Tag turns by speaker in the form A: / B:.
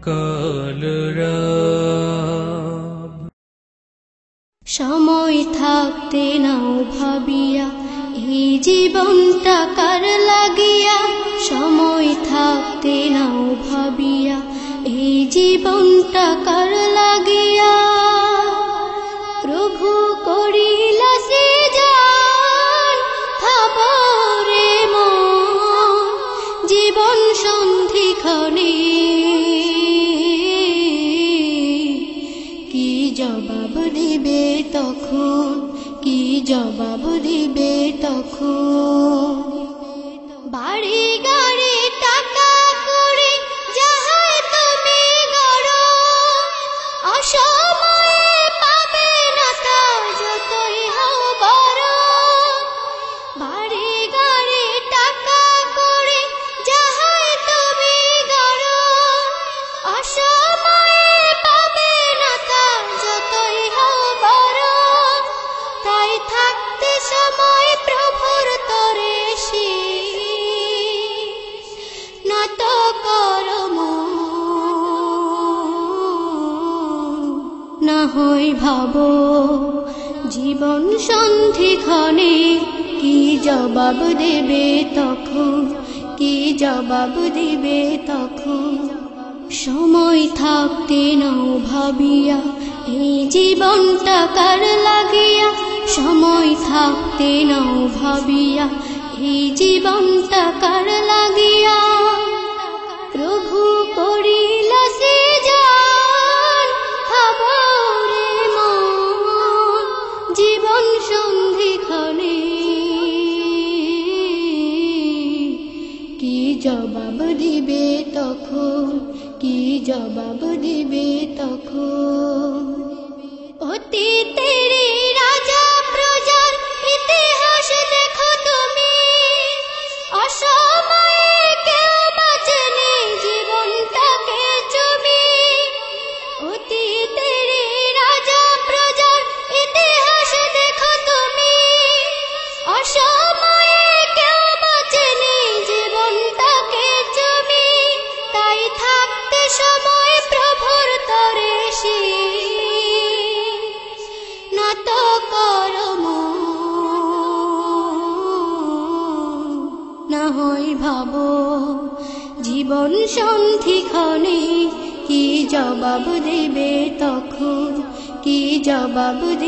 A: কালরাব সময় থাকতে নাও ভাবিয়া এই জীবনটা কার লাগিয়া, সময় থাকতে নাও ভাবিয়া এই জীবনটা কার লাগিয়া। প্রভু করিলা সৃজন ভাবরে মন জীবন সন্ধিক্ষণে, কি জবাব দিবে তখন, কি জবাব দিবে তখন। বাড়ি গাড়ি টাকা করি যাহাই তুমি গড়, অসময়ে পাবে না তা যতই হও বড়। বাড়ি গাড়ি টাকা করি যাহাই তুমি গড়, অসময়ে পাবে না তা যতই হও বড়। তাই থাকতে সময় প্রভুর তরে নত কর মন, না হয় ভাবো জীবন সন্ধিক্ষণে, কি জবাব দেবে তখন, কি জবাব দিবে তখন। সময় থাকতে নাও ভাবিয়া এই জীবনটা কার লাগিয়া, সময় থাকতে নাও ভাবিয়া এই জীবনটা কার লাগিয়া। প্রভু করিলা সৃজন ভাবরে মন জীবন সন্ধিক্ষণে, কি জবাব দিবে তখন, কি জবাব দিবে তখন। অতীতের রাজা প্রজার ইতিহাস দেখো তুমি, অসময়ে কেউ বাঁচেনি জীবনটাকে চুমি। অতীতের রাজা প্রজার ইতিহাস দেখো তুমি, অসময়ে কেউ বাঁচেনি জীবনটাকে চুমি। তাই থাকতে সময় প্রভুর তরে নত কর মন, না হয় ভাবো জীবন সন্ধিক্ষণে, কি জবাব দিবে তখন, কি জবাব দিবে।